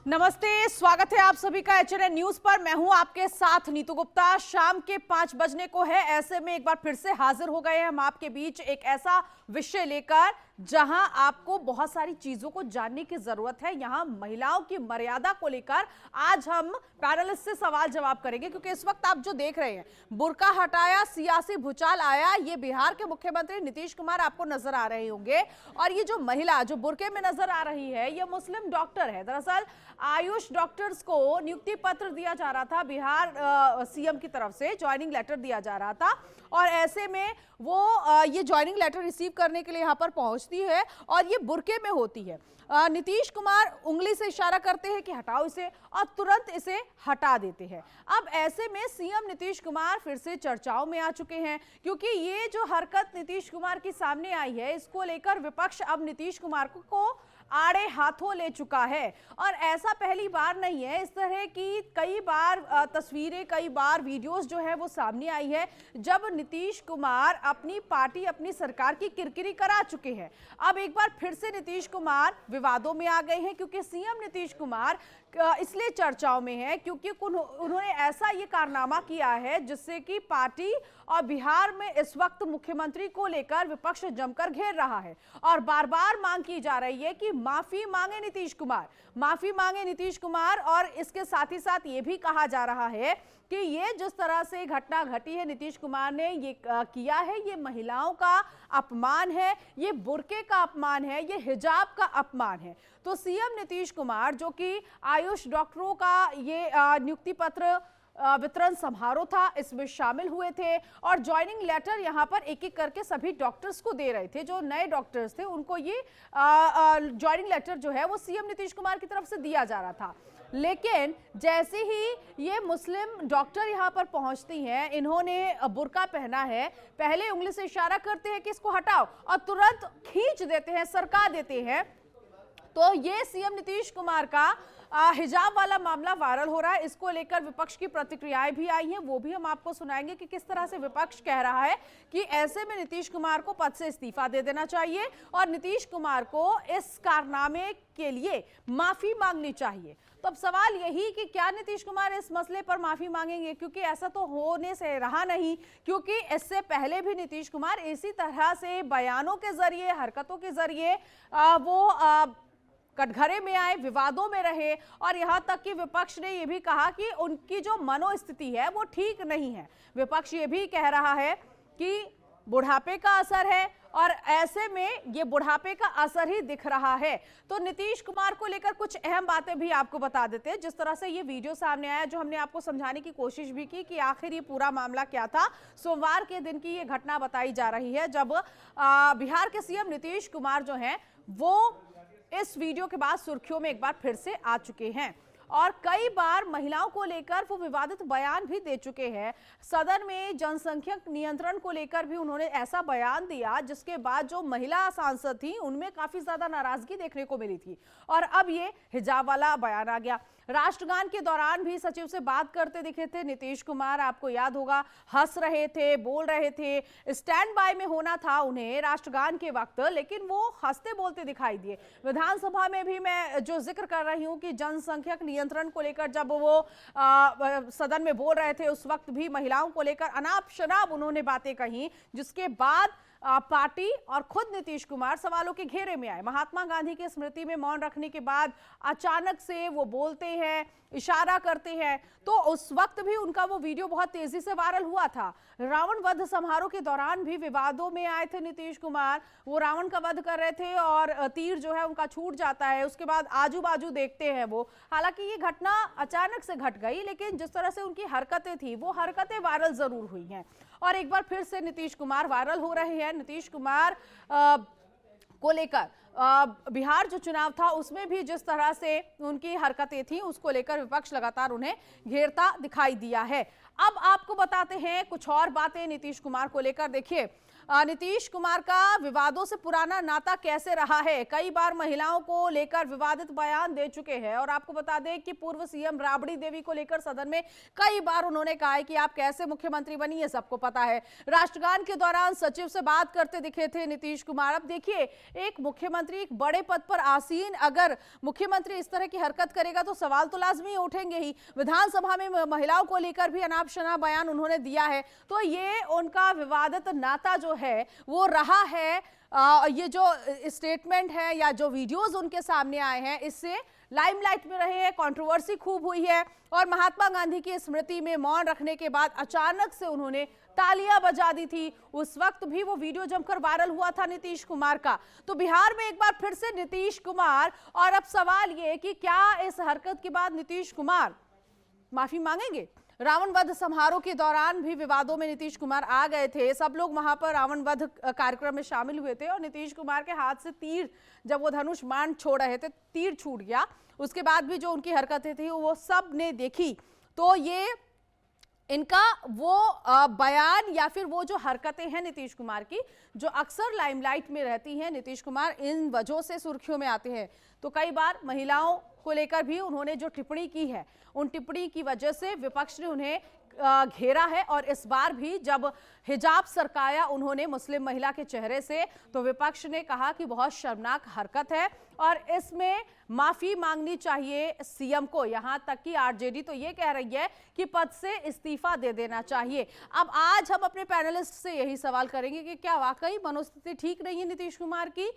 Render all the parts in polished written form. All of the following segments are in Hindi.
नमस्ते, स्वागत है आप सभी का एचएनएन न्यूज पर। मैं हूं आपके साथ नीतू गुप्ता। शाम के 5 बजने को है, ऐसे में एक बार फिर से हाजिर हो गए हैं हम आपके बीच एक ऐसा विषय लेकर जहां आपको बहुत सारी चीजों को जानने की जरूरत है। यहां महिलाओं की मर्यादा को लेकर आज हम पैनलिस्ट से सवाल जवाब करेंगे, क्योंकि इस वक्त आप जो देख रहे हैं, बुर्का हटाया सियासी भूचाल आया, ये बिहार के मुख्यमंत्री नीतीश कुमार आपको नजर आ रहे होंगे। और ये जो महिला जो बुर्के में नजर आ रही है, ये मुस्लिम डॉक्टर है। दरअसल आयुष डॉक्टर्स को नियुक्ति पत्र दिया जा रहा था, बिहार सीएम की तरफ से ज्वाइनिंग लेटर दिया जा रहा था, और ऐसे में वो ये ज्वाइनिंग लेटर रिसीव करने के लिए यहाँ पर पहुंचती है और ये बुर्के में होती है। नीतीश कुमार उंगली से इशारा करते हैं कि हटाओ इसे, और तुरंत इसे हटा देते हैं। अब ऐसे में सीएम नीतीश कुमार फिर से चर्चाओं में आ चुके हैं, क्योंकि ये जो हरकत नीतीश कुमार की सामने आई है, इसको लेकर विपक्ष अब नीतीश कुमार को आड़े हाथों ले चुका है। और ऐसा पहली बार नहीं है, इस तरह की कई बार तस्वीरें, कई बार वीडियोस जो है वो सामने आई है, जब नीतीश कुमार अपनी पार्टी, अपनी सरकार की किरकिरी करा चुके हैं। अब एक बार फिर से नीतीश कुमार विवादों में आ गए हैं, क्योंकि सीएम नीतीश कुमार इसलिए चर्चाओं में है क्योंकि उन्होंने ऐसा ये कारनामा किया है जिससे कि पार्टी और बिहार में इस वक्त मुख्यमंत्री को लेकर विपक्ष जमकर घेर रहा है, और बार बार मांग की जा रही है कि माफी मांगे नीतीश कुमार, माफी मांगे नीतीश कुमार। और इसके साथ ही साथ ये भी कहा जा रहा है कि ये जिस तरह से घटना घटी है, नीतीश कुमार ने ये किया है, ये महिलाओं का अपमान है, ये बुर्के का अपमान है, ये हिजाब का अपमान है। तो सीएम नीतीश कुमार, जो कि आयुष डॉक्टरों का ये नियुक्ति पत्र वितरण समारोह था, इसमें शामिल हुए थे और ज्वाइनिंग लेटर यहां पर एक एक करके सभी डॉक्टर्स को दे रहे थे। जो नए डॉक्टर्स थे उनको ये ज्वाइनिंग लेटर जो है वो सीएम नीतीश कुमार की तरफ से दिया जा रहा था। लेकिन जैसे ही ये मुस्लिम डॉक्टर यहां पर पहुंचती हैं, इन्होंने बुर्का पहना है, पहले उंगली से इशारा करते हैं कि इसको हटाओ और तुरंत खींच देते हैं, सरका देते हैं। तो ये सीएम नीतीश कुमार का हिजाब वाला मामला वायरल हो रहा है। इसको लेकर विपक्ष की प्रतिक्रियाएं भी आई हैं, वो भी हम आपको सुनाएंगे कि किस तरह से विपक्ष कह रहा है कि ऐसे में नीतीश कुमार को पद से इस्तीफा दे देना चाहिए और नीतीश कुमार को इस कारनामे के लिए माफी मांगनी चाहिए। तो अब सवाल यही कि क्या नीतीश कुमार इस मसले पर माफी मांगेंगे, क्योंकि ऐसा तो होने से रहा नहीं, क्योंकि इससे पहले भी नीतीश कुमार इसी तरह से बयानों के जरिए, हरकतों के जरिए वो कटघरे में आए, विवादों में रहे, और यहां तक कि विपक्ष ने यह भी कहा कि उनकी जो मनोस्थिति है वो ठीक नहीं है। विपक्ष ये भी कह रहा है कि बुढ़ापे का असर है, और ऐसे में ये बुढ़ापे का असर ही दिख रहा है। तो नीतीश कुमार को लेकर कुछ अहम बातें भी आपको बता देते हैं। जिस तरह से ये वीडियो सामने आया, जो हमने आपको समझाने की कोशिश भी की कि आखिर ये पूरा मामला क्या था। सोमवार के दिन की ये घटना बताई जा रही है, जब बिहार के सीएम नीतीश कुमार जो हैं वो इस वीडियो के बाद सुर्खियों में एक बार फिर से आ चुके हैं, और कई बार महिलाओं को लेकर वो विवादित बयान भी दे चुके हैं। सदन में जनसंख्या नियंत्रण को लेकर भी उन्होंने ऐसा बयान दिया जिसके बाद जो महिला सांसद थी उनमें काफी ज्यादा नाराजगी देखने को मिली थी, और अब ये हिजाब वाला बयान आ गया। राष्ट्रगान के दौरान भी सचिव से बात करते दिखे थे नीतीश कुमार, आपको याद होगा, हंस रहे थे, बोल रहे थे। स्टैंड बाय में होना था उन्हें राष्ट्रगान के वक्त, लेकिन वो हंसते बोलते दिखाई दिए। विधानसभा में भी मैं जो जिक्र कर रही हूं कि जनसंख्या नियंत्रण को लेकर जब वो सदन में बोल रहे थे, उस वक्त भी महिलाओं को लेकर अनाप शनाप उन्होंने बातें कही, जिसके बाद पार्टी और खुद नीतीश कुमार सवालों के घेरे में आए। महात्मा गांधी की स्मृति में मौन रखने के बाद अचानक से वो बोलते हैं, इशारा करते हैं। तो उस वक्त भी उनका वो वीडियो बहुत तेजी से वायरल हुआ था। रावण वध समारोह के दौरान भी विवादों में आए थे नीतीश कुमार। वो रावण का वध कर रहे थे और तीर जो है उनका छूट जाता है, उसके बाद आजू बाजू देखते हैं वो। हालांकि ये घटना अचानक से घट गई, लेकिन जिस तरह से उनकी हरकतें थी, वो हरकतें वायरल जरूर हुई हैं। और एक बार फिर से नीतीश कुमार वायरल हो रहे हैं। नीतीश कुमार को लेकर बिहार जो चुनाव था उसमें भी जिस तरह से उनकी हरकतें थी, उसको लेकर विपक्ष लगातार उन्हें घेरता दिखाई दिया है। अब आपको बताते हैं कुछ और बातें नीतीश कुमार को लेकर। देखिए, नीतीश कुमार का विवादों से पुराना नाता कैसे रहा है। कई बार महिलाओं को लेकर विवादित बयान दे चुके हैं और आपको बता दें कि पूर्व सीएम राबड़ी देवी को लेकर सदन में कई बार उन्होंने कहा है कि आप कैसे मुख्यमंत्री बनी, ये सबको पता है। राष्ट्रगान के दौरान सचिव से बात करते दिखे थे नीतीश कुमार। अब देखिए, एक मुख्यमंत्री, एक बड़े पद पर आसीन अगर मुख्यमंत्री इस तरह की हरकत करेगा तो सवाल तो लाजमी उठेंगे ही। विधानसभा में महिलाओं को लेकर भी अनाप शनाप बयान उन्होंने दिया है, तो ये उनका विवादित नाता जो है वो रहा है। ये जो स्टेटमेंट है या जो वीडियोस उनके सामने आए हैं, इससे लाइमलाइट में रहे हैं, कंट्रोवर्सी खूब हुई है। और महात्मा गांधी की स्मृति में मौन रखने के बाद अचानक से उन्होंने तालियां बजा दी थी। उस वक्त भी वो वीडियो जमकर वायरल हुआ था नीतीश कुमार का। तो बिहार में एक बार फिर से नीतीश कुमार, और अब सवाल ये कि क्या इस हरकत के बाद नीतीश कुमार माफी मांगेंगे। रावण वध समारोह के दौरान भी विवादों में नीतीश कुमार आ गए थे। सब लोग वहां पर रावण वध कार्यक्रम में शामिल हुए थे और नीतीश कुमार के हाथ से तीर, जब वो धनुष बाण छोड़ रहे थे, तीर छूट गया। उसके बाद भी जो उनकी हरकतें थी वो सब ने देखी। तो ये इनका वो बयान या फिर वो जो हरकतें हैं नीतीश कुमार की, जो अक्सर लाइमलाइट में रहती हैं, नीतीश कुमार इन वजहों से सुर्खियों में आते हैं। तो कई बार महिलाओं को लेकर भी उन्होंने जो टिप्पणी की है, उन टिप्पणी की वजह से विपक्ष ने उन्हें घेरा है। और इस बार भी जब हिजाब सरकाया उन्होंने मुस्लिम महिला के चेहरे से, तो विपक्ष ने कहा कि बहुत शर्मनाक हरकत है और इसमें माफी मांगनी चाहिए सीएम को। यहां तक कि आरजेडी तो ये कह रही है कि पद से इस्तीफा दे देना चाहिए। अब आज हम अपने पैनलिस्ट से यही सवाल करेंगे कि क्या वाकई मनोस्थिति ठीक नहीं है नीतीश कुमार की।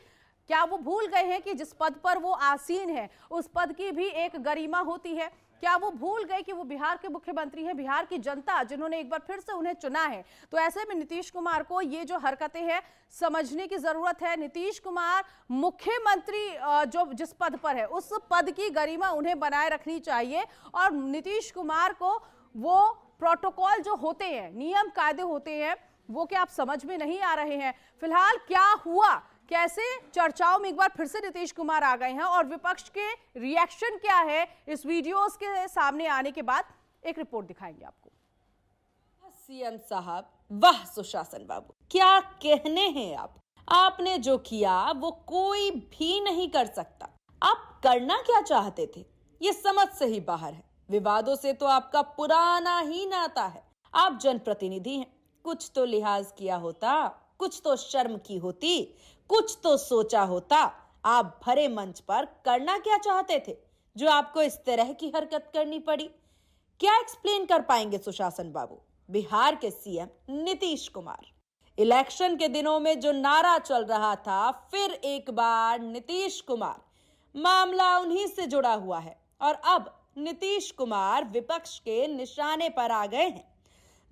क्या वो भूल गए हैं कि जिस पद पर वो आसीन है उस पद की भी एक गरिमा होती है। क्या वो भूल गए कि वो बिहार के मुख्यमंत्री हैं, बिहार की जनता जिन्होंने एक बार फिर से उन्हें चुना है। तो ऐसे में नीतीश कुमार को ये जो हरकतें हैं समझने की जरूरत है। नीतीश कुमार मुख्यमंत्री जो जिस पद पर है उस पद की गरिमा उन्हें बनाए रखनी चाहिए। और नीतीश कुमार को वो प्रोटोकॉल जो होते हैं, नियम कायदे होते हैं, वो क्या आप समझ में नहीं आ रहे हैं। फिलहाल क्या हुआ, कैसे चर्चाओं में एक बार फिर से नीतीश कुमार आ गए हैं और विपक्ष के रिएक्शन क्या है इस वीडियोस के सामने आने के बाद, एक रिपोर्ट दिखाएंगे आपको। सीएम साहब, वाह सुशासन बाबू, क्या कहने हैं आप। आपने जो किया वो कोई भी नहीं कर सकता। आप करना क्या चाहते थे ये समझ से ही बाहर है। विवादों से तो आपका पुराना ही नाता है। आप जनप्रतिनिधि हैं, कुछ तो लिहाज किया होता, कुछ तो शर्म की होती, कुछ तो सोचा होता। आप भरे मंच पर करना क्या चाहते थे जो आपको इस तरह की हरकत करनी पड़ी। क्या एक्सप्लेन कर पाएंगे सुशासन बाबू। बिहार के सीएम नीतीश कुमार, इलेक्शन के दिनों में जो नारा चल रहा था, फिर एक बार नीतीश कुमार, मामला उन्हीं से जुड़ा हुआ है। और अब नीतीश कुमार विपक्ष के निशाने पर आ गए हैं।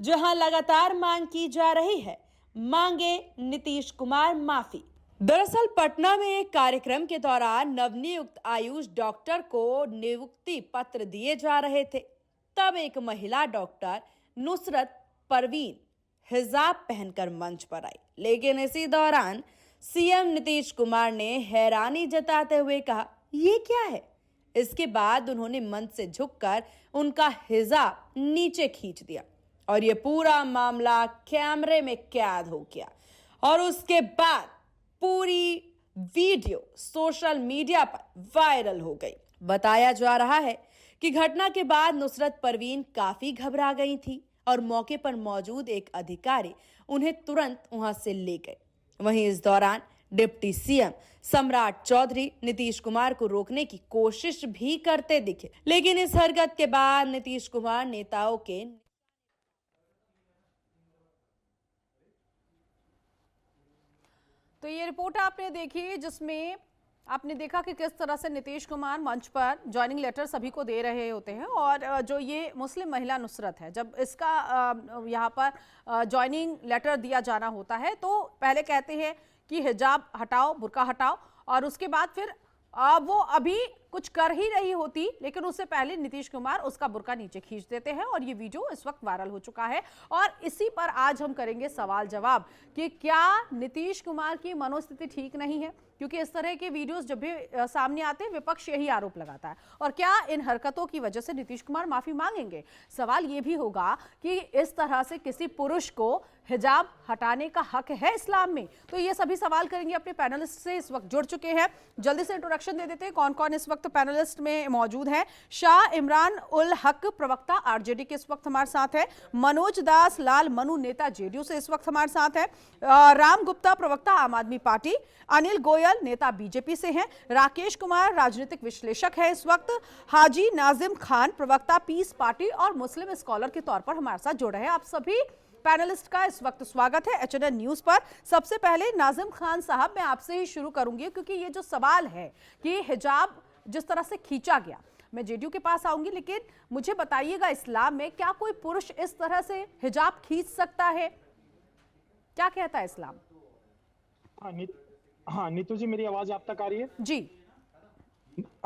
जहां लगातार मांग की जा रही है, मांगे नीतीश कुमार माफी। दरअसल पटना में एक कार्यक्रम के दौरान नवनियुक्त आयुष डॉक्टर को नियुक्ति पत्र दिए जा रहे थे। तब एक महिला डॉक्टर नुसरत परवीन हिजाब पहनकर मंच पर आई। लेकिन इसी दौरान सीएम नीतीश कुमार ने हैरानी जताते हुए कहा, ये क्या है। इसके बाद उन्होंने मंच से झुककर उनका हिजाब नीचे खींच दिया और ये पूरा मामला कैमरे में कैद हो गया। और उसके बाद पूरी वीडियो सोशल मीडिया पर वायरल हो गई। बताया जा रहा है कि घटना के बाद नुसरत परवीन काफी घबरा गई थी और मौके पर मौजूद एक अधिकारी उन्हें तुरंत वहां से ले गए। वहीं इस दौरान डिप्टी सीएम सम्राट चौधरी नीतीश कुमार को रोकने की कोशिश भी करते दिखे। लेकिन इस हरकत के बाद नीतीश कुमार नेताओं के तो ये रिपोर्ट आपने देखी जिसमें आपने देखा कि किस तरह से नीतीश कुमार मंच पर ज्वाइनिंग लेटर सभी को दे रहे होते हैं। और जो ये मुस्लिम महिला नुसरत है, जब इसका यहाँ पर ज्वाइनिंग लेटर दिया जाना होता है तो पहले कहते हैं कि हिजाब हटाओ, बुर्का हटाओ, और उसके बाद फिर वो अभी कुछ कर ही रही होती, लेकिन उससे पहले नीतीश कुमार उसका बुर्का नीचे खींच देते हैं और ये वीडियो इस वक्त वायरल हो चुका है। और इसी पर आज हम करेंगे सवाल जवाब कि क्या नीतीश कुमार की मनोस्थिति ठीक नहीं है। क्योंकि इस तरह के वीडियोस जब भी सामने आते हैं विपक्ष यही आरोप लगाता है। और क्या इन हरकतों की वजह से नीतीश कुमार माफी मांगेंगे? सवाल यह भी होगा कि इस तरह से किसी पुरुष को हिजाब हटाने का हक है इस्लाम में? तो ये सभी सवाल करेंगे अपने पैनलिस्ट से, इस वक्त जुड़ चुके हैं। जल्दी से इंट्रोडक्शन दे देते हैं कौन कौन इस वक्त पैनलिस्ट में मौजूद है। शाह इमरान उल हक, प्रवक्ता आरजेडी के इस वक्त हमारे साथ है। मनोज दास लाल मनु, नेता जेडीयू से इस वक्त हमारे साथ है। राम गुप्ता, प्रवक्ता आम आदमी पार्टी। अनिल गोयल, नेता बीजेपी से हैं। राकेश कुमार, राजनीतिक विश्लेषक है इस वक्त। हाजी नाजिम खान, प्रवक्ता पीस पार्टी और मुस्लिम स्कॉलर के तौर पर हमारे साथ जुड़े हैं। आप सभी पैनलिस्ट का इस वक्त स्वागत है एचएनएन न्यूज पर। सबसे पहले नाजिम खान साहब, मैं आपसे ही शुरू करूंगी, क्योंकि ये जो सवाल है कि हिजाब जिस तरह से खींचा गया, मैं जेडीयू के पास आऊंगी, लेकिन मुझे बताइएगा इस्लाम में क्या कोई पुरुष इस तरह से हिजाब खींच सकता है? क्या कहता है इस्लाम? हाँ नीतू जी, मेरी आवाज आप तक आ रही है? जी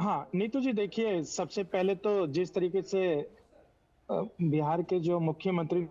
हाँ नीतू जी, देखिए सबसे पहले तो जिस तरीके से बिहार के जो मुख्यमंत्री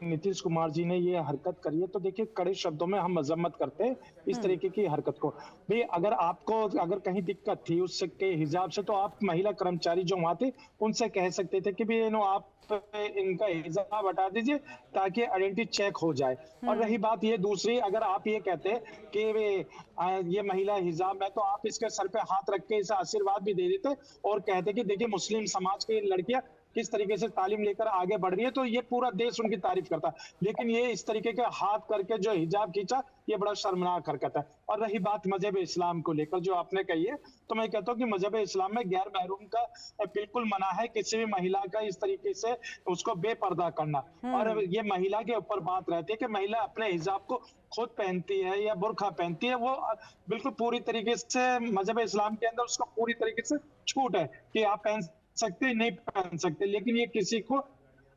नीतीश कुमार जी ने ये हरकत करी है, तो देखिए कड़े शब्दों में हम मजम्मत करते हैं इस तरीके की हरकत को। भाई अगर कहीं दिक्कत थी उसके हिजाब से, तो आप महिला कर्मचारी जो वहां थे उनसे कह सकते थे कि भाई आप इनका हिजाब हटा दीजिए ताकि आइडेंटिटी चेक हो जाए। और रही बात ये दूसरी, अगर आप ये कहते हैं कि ये महिला हिजाब है, तो आप इसके सर पे हाथ रख के इसे आशीर्वाद भी दे देते और कहते कि देखिए मुस्लिम समाज की लड़कियां किस तरीके से तालीम लेकर आगे बढ़ रही है, तो ये पूरा देश उनकी तारीफ करता। लेकिन ये इस तरीके के हाथ करके जो हिजाब खींचा, ये बड़ा शर्मनाक हरकत है। और रही बात मजहब इस्लाम को लेकर जो आपने कही है, तो मैं कहता हूँ कि मजहब इस्लाम में गैर महरूम का बिल्कुल मना है, किसी भी महिला का इस तरीके से उसको बेपर्दा करना। और ये महिला के ऊपर बात रहती है कि महिला अपने हिजाब को खुद पहनती है या बुर्खा पहनती है, वो बिल्कुल पूरी तरीके से मजहब इस्लाम के अंदर उसको पूरी तरीके से छूट है कि आप पहन सकते नहीं पहन सकते। लेकिन ये किसी को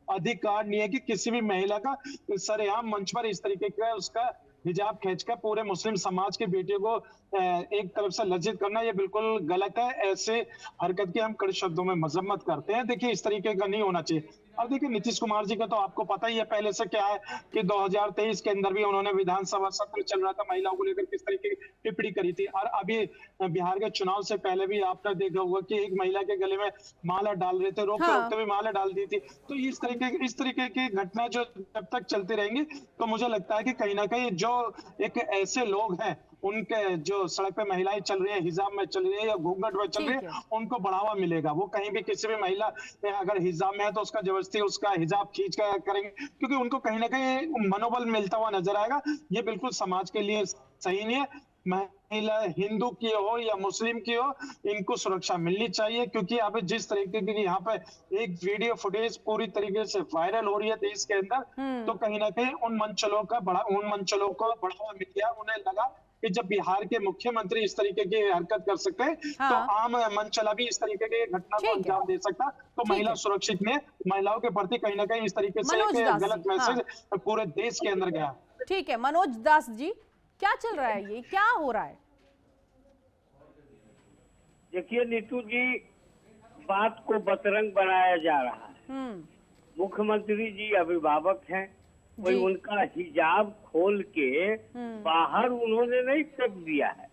अधिकार नहीं है कि किसी भी महिला का सरेआम मंच पर इस तरीके का उसका हिजाब खींचकर पूरे मुस्लिम समाज के बेटियों को एक तरफ से लज्जित करना, ये बिल्कुल गलत है। ऐसे हरकत की हम कड़े शब्दों में मजम्मत करते हैं। देखिए इस तरीके का नहीं होना चाहिए। और देखिए नीतीश कुमार जी का तो आपको पता ही है पहले से क्या है कि 2023 के अंदर भी उन्होंने विधानसभा सत्र चल रहा था, महिलाओं को लेकर किस तरीके की टिप्पणी करी थी। और अभी बिहार के चुनाव से पहले भी आपने देखा होगा कि एक महिला के गले में माला डाल रहे थे, रोकते रोकते भी माला डाल दी थी। तो इस तरीके की घटना जो जब तक चलती रहेंगी, तो मुझे लगता है कि कहीं ना कहीं जो एक ऐसे लोग हैं, उनके जो सड़क पे महिलाएं चल रही है, हिजाब में चल रही है या घूंघट में चल रही है, उनको बढ़ावा मिलेगा। वो कहीं भी किसी भी महिला अगर हिजाब में है तो उसका जबरदस्ती उसका हिजाब खींच कर करेंगे, क्योंकि उनको कहीं ना कहीं मनोबल मिलता हुआ नजर आएगा। ये बिल्कुल समाज के लिए सही नहीं है। महिला हिंदू की हो या मुस्लिम की हो, इनको सुरक्षा मिलनी चाहिए। क्योंकि अब जिस तरीके की यहाँ पे एक वीडियो फुटेज पूरी तरीके से वायरल हो रही है देश के अंदर, तो कहीं ना कहीं उन मंचलों को बढ़ावा मिल गया। उन्हें लगा कि जब बिहार के मुख्यमंत्री इस तरीके की हरकत कर सकते हैं, तो आम मंचला भी इस तरीके की घटना को अंजाम दे सकता। तो महिला सुरक्षित में महिलाओं के प्रति कहीं ना कहीं इस तरीके से एक गलत मैसेज पूरे देश के अंदर गया। ठीक है मनोज दास जी, क्या चल रहा है, ये क्या हो रहा है? देखिए नीतू जी, बात को बतरंग बनाया जा रहा है। मुख्यमंत्री जी अभिभावक हैं, कोई उनका हिजाब खोल के बाहर उन्होंने नहीं फेंक दिया है।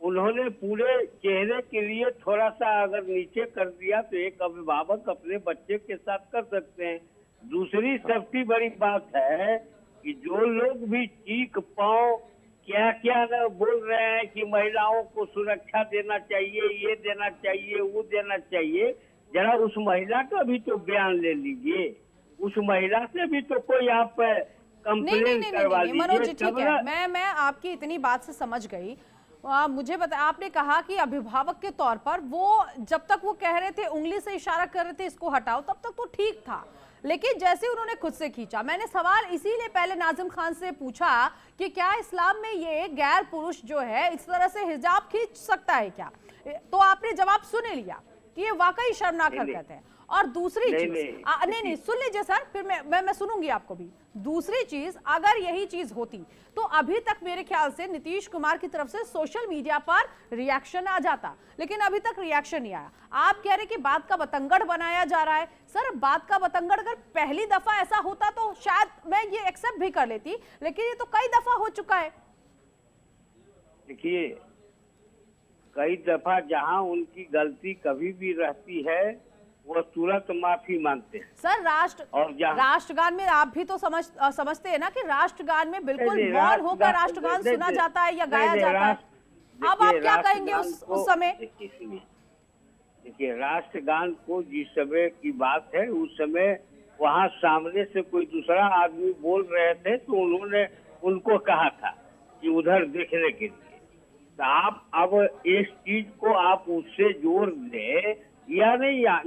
उन्होंने पूरे चेहरे के लिए थोड़ा सा अगर नीचे कर दिया तो एक अभिभावक अपने बच्चे के साथ कर सकते हैं। दूसरी सबसे बड़ी बात है कि जो लोग भी चीख पाओ क्या क्या बोल रहे हैं कि महिलाओं को सुरक्षा देना चाहिए, ये देना चाहिए, वो देना चाहिए, जरा उस महिला का भी तो बयान ले लीजिए। उस महिला से भी तो कोई आप कंप्लेन करवा लीजिए। मनोज जी ठीक है, मैं आपकी इतनी बात से समझ गई। मुझे बता, आपने कहा कि अभिभावक के तौर पर वो जब तक वो कह रहे थे, उंगली से इशारा कर रहे थे इसको हटाओ, तब तक तो ठीक था। लेकिन जैसे उन्होंने खुद से खींचा, मैंने सवाल इसीलिए पहले नाजिम खान से पूछा कि क्या इस्लाम में ये गैर पुरुष जो है इस तरह से हिजाब खींच सकता है क्या? तो आपने जवाब सुन लिया कि ये वाकई शर्मनाक हरकत है। और दूसरी चीज, नहीं सुन लीजिए सर, फिर मैं सुनूंगी आपको भी। दूसरी चीज, अगर यही चीज होती तो अभी तक मेरे ख्याल से नीतीश कुमार की तरफ से सोशल मीडिया पर रिएक्शन आ जाता, लेकिन अभी तक रिएक्शन नहीं आया। आप कह रहे कि बात का बतंगड़ बनाया जा रहा है। सर बात का बतंगड़ अगर पहली दफा ऐसा होता तो शायद मैं ये एक्सेप्ट भी कर लेती, लेकिन ये तो कई दफा हो चुका है। देखिए कई दफा जहां उनकी गलती कभी भी रहती है वो तुरंत माफी मांगते हैं। सर और राष्ट्रगान में आप भी तो समझते हैं ना कि राष्ट्रगान में बिल्कुल नहीं, मौन होकर राष्ट्रगान सुना जाता है या गाया जाता है। अब आप क्या कहेंगे उस समय? देखिए, राष्ट्रगान को जिस समय की बात है उस समय वहाँ सामने से कोई दूसरा आदमी बोल रहे थे तो उन्होंने उनको कहा था कि उधर देखने के लिए। तो आप अब इस चीज को आप उससे जोड़ दें या नहीं, या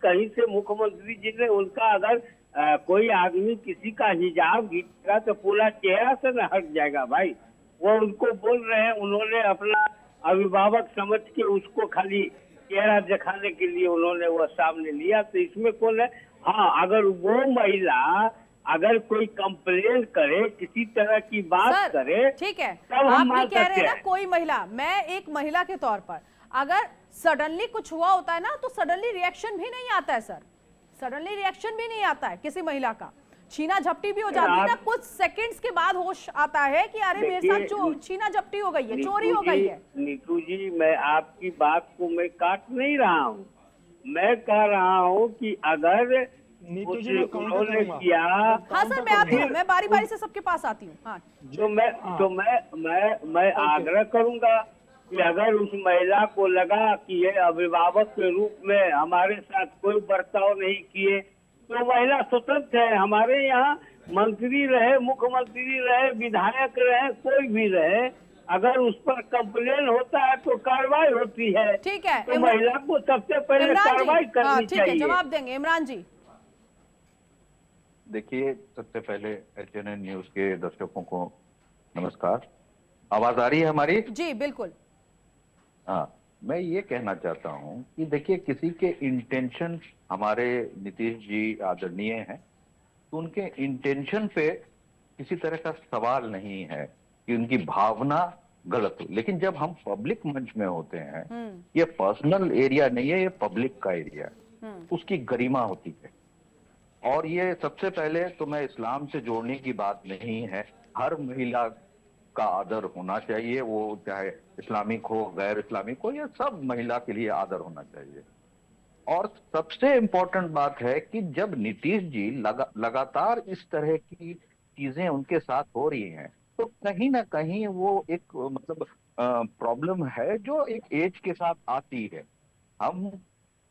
कहीं से मुख्यमंत्री जी ने उनका अगर कोई आदमी किसी का हिजाब घिसेगा तो पूरा चेहरा से न हट जाएगा भाई। वो उनको बोल रहे हैं, उन्होंने अपना अभिभावक समझ के उसको खाली चेहरा दिखाने के लिए उन्होंने वो सामने लिया। तो इसमें कौन है? हाँ, अगर वो महिला अगर कोई कंप्लेन करे, किसी तरह की बात करे, ठीक है, तब हम आप भी कह रहे हैं ना हैं। कोई महिला, मैं एक महिला के तौर पर अगर सडनली कुछ हुआ होता है ना तो सडनली रिएक्शन भी नहीं आता है सर, सडनली रिएक्शन भी नहीं आता है किसी महिला का। छीना झपटी भी हो जाती है ना, कुछ सेकंड्स के बाद होश आता है कि अरे मेरे साथ छीना झपटी हो गई है, चोरी हो गई है। नीतू जी, मैं आपकी बात को मैं काट नहीं रहा हूँ, मैं कह रहा हूँ कि अगर नीतू जी मैं उन्होंने किया। हाँ सर, मैं आती हूँ, मैं बारी बारी से सबके पास आती हूँ। हाँ, मैं आग्रह करूंगा कि अगर उस महिला को लगा कि ये अभिभावक के रूप में हमारे साथ कोई बर्ताव नहीं किए तो महिला स्वतंत्र है। हमारे यहाँ मंत्री रहे, मुख्यमंत्री रहे, विधायक रहे, कोई भी रहे, अगर उस पर कंप्लेन होता है तो कार्रवाई होती है। ठीक है, तो महिला को सबसे पहले कार्रवाई करनी ठीक है, चाहिए। जवाब देंगे इमरान जी। देखिए, सबसे पहले HNN न्यूज के दर्शकों को नमस्कार। आवाज आ रही है हमारी? जी बिल्कुल। हाँ, मैं ये कहना चाहता हूँ कि देखिए, किसी के इंटेंशन, हमारे नीतीश जी आदरणीय हैं तो उनके इंटेंशन पे किसी तरह का सवाल नहीं है कि उनकी भावना गलत हो, लेकिन जब हम पब्लिक मंच में होते हैं, ये पर्सनल एरिया नहीं है, ये पब्लिक का एरिया है, उसकी गरिमा होती है। और ये सबसे पहले तो मैं इस्लाम से जोड़ने की बात नहीं है, हर महिला का आदर होना चाहिए, वो चाहे इस्लामिक हो गैर इस्लामिक हो, ये सब महिला के लिए आदर होना चाहिए। और सबसे इम्पोर्टेंट बात है कि जब नीतीश जी लगातार इस तरह की चीजें उनके साथ हो रही हैं तो कहीं ना कहीं वो एक मतलब प्रॉब्लम है जो एक एज के साथ आती है।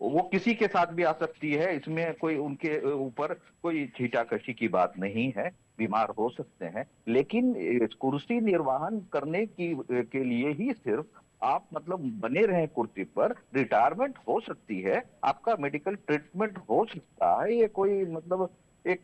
वो किसी के साथ भी आ सकती है, इसमें कोई उनके ऊपर कोई छीटाकशी की बात नहीं है, बीमार हो सकते हैं, लेकिन कुर्सी निर्वहन करने के लिए ही सिर्फ आप मतलब बने रहें कुर्सी पर, रिटायरमेंट हो सकती है, आपका मेडिकल ट्रीटमेंट हो सकता है, ये कोई मतलब एक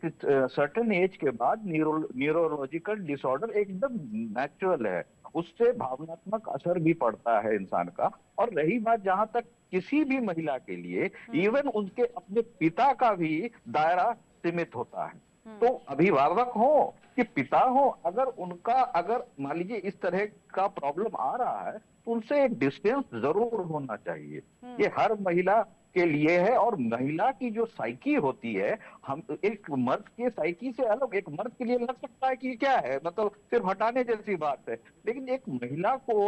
सर्टेन एज के बाद न्यूरोलॉजिकल डिसऑर्डर एकदम नेचुरल है, उससे भावनात्मक असर भी पड़ता है इंसान का। और रही बात जहां तक किसी भी महिला के लिए, इवन उनके अपने पिता का भी दायरा सीमित होता है। तो अभिभावक हो कि पिता हो, अगर मान लीजिए इस तरह का प्रॉब्लम आ रहा है तो उनसे एक डिस्टेंस जरूर होना चाहिए। ये हर महिला के लिए है। और महिला की जो साइकी होती है, हम एक मर्द के साइकी से अलग, एक मर्द के लिए लग सकता है कि क्या है, मतलब सिर्फ हटाने जैसी बात है, लेकिन एक महिला को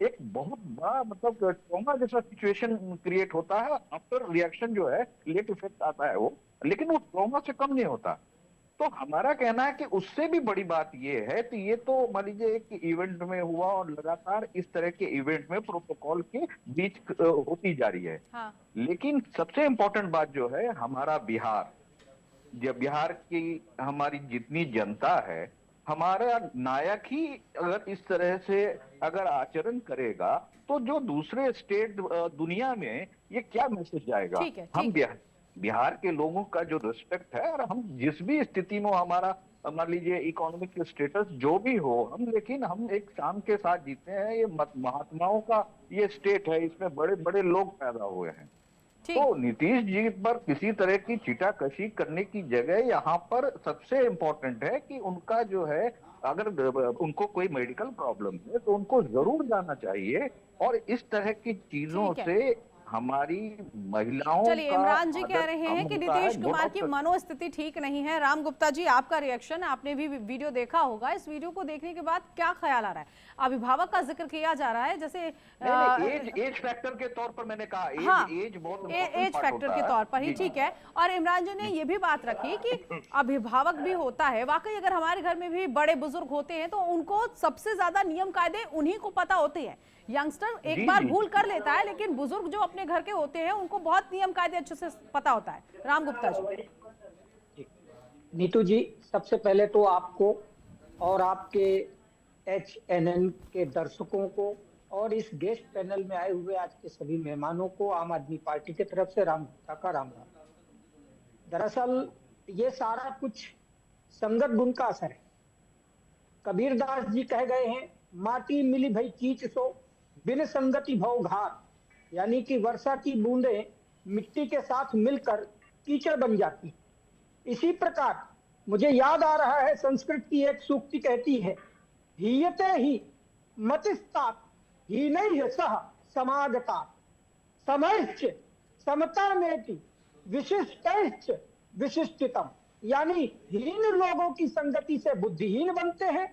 एक बहुत बड़ा मतलब ट्रॉमा जैसा सिचुएशन क्रिएट होता है, आफ्टर रिएक्शन जो है लेट इफेक्ट आता है वो, लेकिन वो ट्रॉमा से कम नहीं होता। तो हमारा कहना है कि उससे भी बड़ी बात ये है, तो ये तो मान लीजिए एक इवेंट में हुआ और लगातार इस तरह के इवेंट में प्रोटोकॉल के बीच होती जा रही है। हाँ। लेकिन सबसे इंपॉर्टेंट बात जो है, हमारा बिहार, जब बिहार की हमारी जितनी जनता है, हमारा नायक ही अगर इस तरह से अगर आचरण करेगा तो जो दूसरे स्टेट दुनिया में ये क्या मैसेज जाएगा। हम बिहार के लोगों का जो रिस्पेक्ट है, और हम जिस भी स्थिति में हमारा मान लीजिए इकोनॉमिक स्टेटस जो भी हो, लेकिन हम एक शान के साथ जीते हैं। ये महात्माओं का ये स्टेट है, इसमें बड़े बड़े लोग पैदा हुए हैं। तो नीतीश जी पर किसी तरह की चीटाकशी करने की जगह यहाँ पर सबसे इम्पोर्टेंट है कि उनका जो है, अगर उनको कोई मेडिकल प्रॉब्लम है तो उनको जरूर जाना चाहिए और इस तरह की चीजों से हमारी महिलाओं चलिए, का इमरान जी कह आदर रहे कम हैं कि होता है, नीतीश कुमार की बहुत- मनोस्थिति ठीक नहीं है। राम गुप्ता जी, आपका रिएक्शन, आपने भी वीडियो देखा होगा, इस वीडियो को देखने के बाद क्या ख्याल आ रहा है? अभिभावक का जिक्र किया जा रहा है, जैसे एज फैक्टर के तौर पर मैंने कहा, हाँ, एज बहुत एज फैक्टर के तौर पर ही ठीक है। और इमरान जी ने ये भी बात रखी कि अभिभावक भी होता है, वाकई अगर हमारे घर में भी बड़े बुजुर्ग होते हैं तो उनको सबसे ज्यादा नियम कायदे उन्हीं को पता होते हैं। यंगस्टर एक बार भूल कर लेता है, लेकिन बुजुर्ग जो अपने घर के होते हैं उनको बहुत नियम कायदे अच्छे से पता होता है। राम गुप्ता जी। नीतू जी, सबसे पहले तो आपको और आपके HNN के दर्शकों को और इस गेस्ट पैनल में आए हुए आज के सभी मेहमानों को आम आदमी पार्टी की तरफ से राम गुप्ता का राम राम। दरअसल ये सारा कुछ संगत गुण का असर है। कबीरदास जी कह गए हैं, माटी मिली भई कीच सो बिन संगति भव घात, यानी कि वर्षा की बूंदें मिट्टी के साथ मिलकर कीचड़ बन जाती। इसी प्रकार मुझे याद आ रहा है, संस्कृत की एक सूक्ति कहती है, हीयते ही मतिस्तात हीनैः सह समागता समैश्च समतामेति विशिष्टैश्च विशिष्टितम, यानी हीन लोगों की संगति से बुद्धिहीन बनते हैं,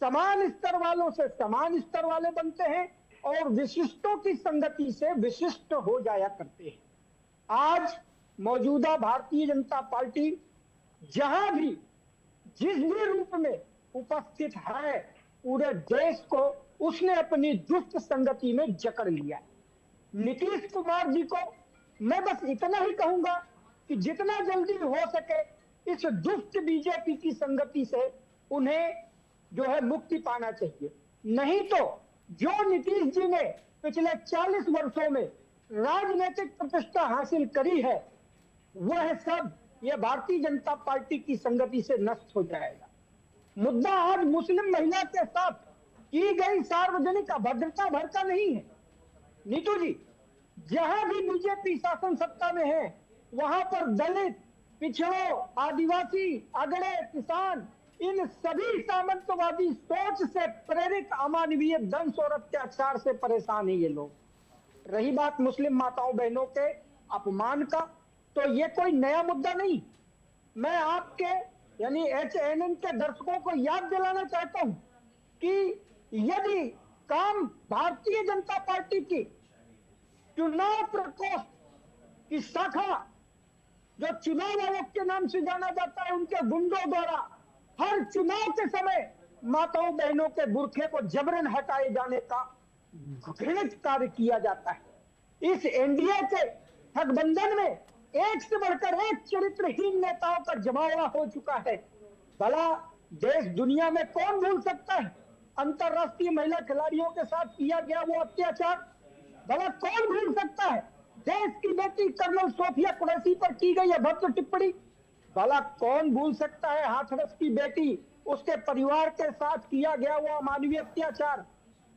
समान स्तर वालों से समान स्तर वाले बनते हैं और विशिष्टों की संगति से विशिष्ट हो जाया करते हैं। आज मौजूदा भारतीय जनता पार्टी जहां भी जिस भी रूप में उपस्थित है, पूरे देश को उसने अपनी दुष्ट संगति में जकड़ लिया। नीतीश कुमार जी को मैं बस इतना ही कहूंगा कि जितना जल्दी हो सके इस दुष्ट बीजेपी की संगति से उन्हें जो है मुक्ति पाना चाहिए। नहीं तो जो नीतीश जी ने पिछले 40 वर्षों में राजनीतिक प्रतिष्ठा हासिल करी है, वह सब ये भारतीय जनता पार्टी की संगति से नष्ट हो जाएगा। मुद्दा आज मुस्लिम महिला के साथ की गई सार्वजनिक अभद्रता भर का नहीं है। नीतू जी, जहां भी बीजेपी शासन सत्ता में है, वहां पर दलित, पिछड़ों, आदिवासी, अगड़े, किसान, इन सभी सामंतवादी सोच से प्रेरित अमानवीय दंश और अत्याचार से परेशान है ये लोग। रही बात मुस्लिम माताओं बहनों के अपमान का, तो ये कोई नया मुद्दा नहीं। मैं आपके यानी HNN के दर्शकों को याद दिलाना चाहता हूं कि यदि काम भारतीय जनता पार्टी की चुनाव प्रकोष्ठ की शाखा, जो चुनाव आयोग के नाम से जाना जाता है, उनके गुंडों द्वारा हर चुनाव के समय माताओं बहनों के बुरखे को जबरन हटाए जाने का घृणित कार्य किया जाता है। इस एनडीए के गठबंधन में एक से बढ़कर एक चरित्रहीन नेताओं का जमावड़ा हो चुका है। भला देश दुनिया में कौन भूल सकता है अंतरराष्ट्रीय महिला खिलाड़ियों के साथ किया गया वो अत्याचार? भला कौन भूल सकता है देश की बेटी कर्नल सोफिया कुरैशी पर की गई अभद्र टिप्पणी? भला कौन भूल सकता है हाथरस की बेटी, उसके परिवार के साथ किया गया वो अमानवीय अत्याचार?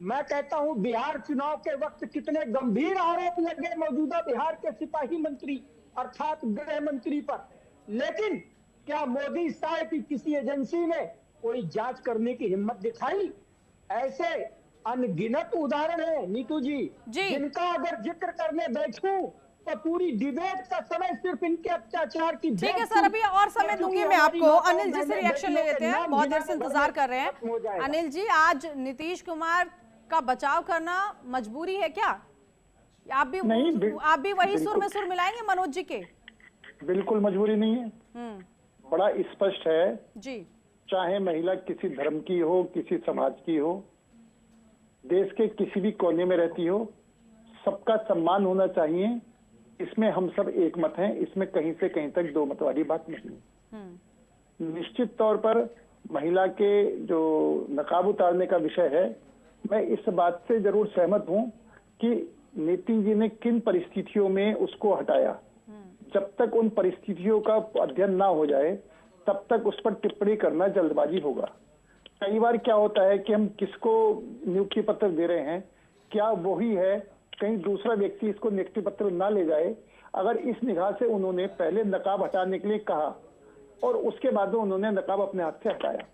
मैं कहता हूं, बिहार चुनाव के वक्त कितने गंभीर आरोप लगे मौजूदा बिहार के सिपाही मंत्री अर्थात गृह मंत्री पर, लेकिन क्या मोदी साहब की किसी एजेंसी ने कोई जांच करने की हिम्मत दिखाई? ऐसे अनगिनत उदाहरण है नीतू जी, जिनका अगर जिक्र करने बैठूं तो पूरी डिबेट का समय सिर्फ इनके अत्याचार की। ठीक है सर, अभी और समय दूंगी मैं आपको। अनिल जी से रिएक्शन ले लेते हैं, बहुत देर से इंतजार कर रहे हैं। अनिल जी, आज नीतीश कुमार का बचाव करना मजबूरी है क्या? आप भी वही सुर में सुर मिलाएंगे मनोज जी के? बिल्कुल मजबूरी नहीं है, बड़ा स्पष्ट है जी। चाहे महिला किसी धर्म की हो, किसी समाज की हो, देश के किसी भी कोने में रहती हो, सबका सम्मान होना चाहिए। इसमें हम सब एक मत हैं, इसमें कहीं से कहीं तक दो मत वाली बात नहीं। निश्चित तौर पर महिला के जो नकाब उतारने का विषय है, मैं इस बात से जरूर सहमत हूं कि नीतीश जी ने किन परिस्थितियों में उसको हटाया। जब तक उन परिस्थितियों का अध्ययन ना हो जाए तब तक उस पर टिप्पणी करना जल्दबाजी होगा। कई बार क्या होता है कि हम किसको नियुक्ति पत्र दे रहे हैं, क्या वही है, कहीं दूसरा व्यक्ति इसको नियुक्ति पत्र ना ले जाए। अगर इस निगाह से उन्होंने पहले नकाब हटाने के लिए कहा और उसके बाद उन्होंने नकाब अपने हाथ से हटाया,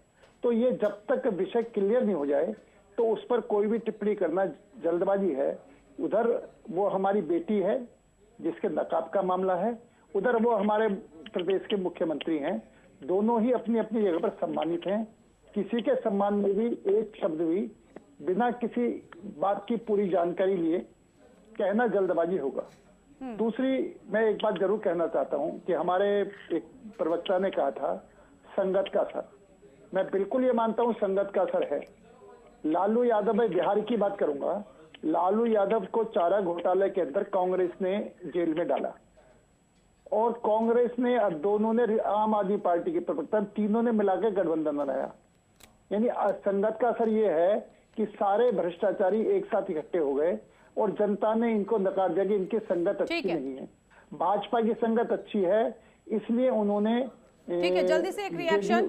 तो ये जब तक विषय क्लियर नहीं हो जाए तो उस पर कोई भी टिप्पणी करना जल्दबाजी है। उधर वो हमारी बेटी है जिसके नकाब का मामला है, उधर वो हमारे प्रदेश के मुख्यमंत्री हैं। दोनों ही अपनी अपनी जगह पर सम्मानित हैं। किसी के सम्मान में भी एक शब्द भी बिना किसी बात की पूरी जानकारी लिए कहना जल्दबाजी होगा। दूसरी, मैं एक बात जरूर कहना चाहता हूं कि हमारे एक प्रवक्ता ने कहा था संगत का असर। मैं बिल्कुल ये मानता हूं संगत का असर है। लालू यादव, मैं बिहार की बात करूंगा, लालू यादव को चारा घोटाले के अंदर कांग्रेस ने जेल में डाला और कांग्रेस ने, दोनों ने, आम आदमी पार्टी के प्रवक्ता, तीनों ने मिलाकर गठबंधन बनाया। यानी संगत का असर ये है कि सारे भ्रष्टाचारी एक साथ इकट्ठे हो गए और जनता ने इनको नकार दिया कि इनकी संगत अच्छी नहीं है। भाजपा की संगत अच्छी है, इसलिए उन्होंने ठीक है, जल्दी से एक रिएक्शन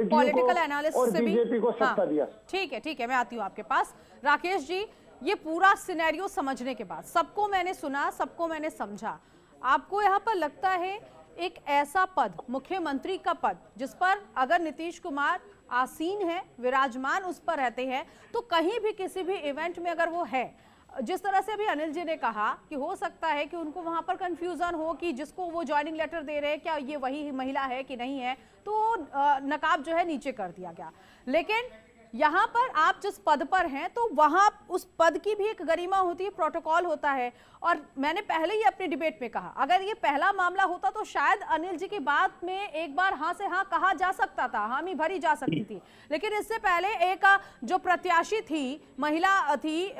पॉलिटिकल एनालिसिस से भी बीजेपी को सत्ता दिया। ठीक है, मैं आती हूँ आपके पास। राकेश जी, ये पूरा सिनेरियो समझने के बाद, सबको मैंने सुना, सबको मैंने समझा, आपको यहाँ पर लगता है एक ऐसा पद, मुख्यमंत्री का पद, जिस पर अगर नीतीश कुमार आसीन है, विराजमान उस पर रहते हैं, तो कहीं भी किसी भी इवेंट में अगर वो है, जिस तरह से अभी अनिल जी ने कहा कि हो सकता है कि उनको वहां पर कंफ्यूजन हो कि जिसको वो ज्वाइनिंग लेटर दे रहे हैं क्या ये वही महिला है कि नहीं है, तो नकाब जो है नीचे कर दिया गया। लेकिन यहाँ पर आप जिस पद पर हैं तो वहां उस पद की भी एक गरिमा होती है, प्रोटोकॉल होता है। और मैंने पहले ही अपने डिबेट में कहा, अगर ये पहला मामला होता तो शायद अनिल जी की बात में एक बार हाँ से हाँ कहा जा सकता था, हामी भरी जा सकती थी। लेकिन इससे पहले एक जो प्रत्याशी थी, महिला थी,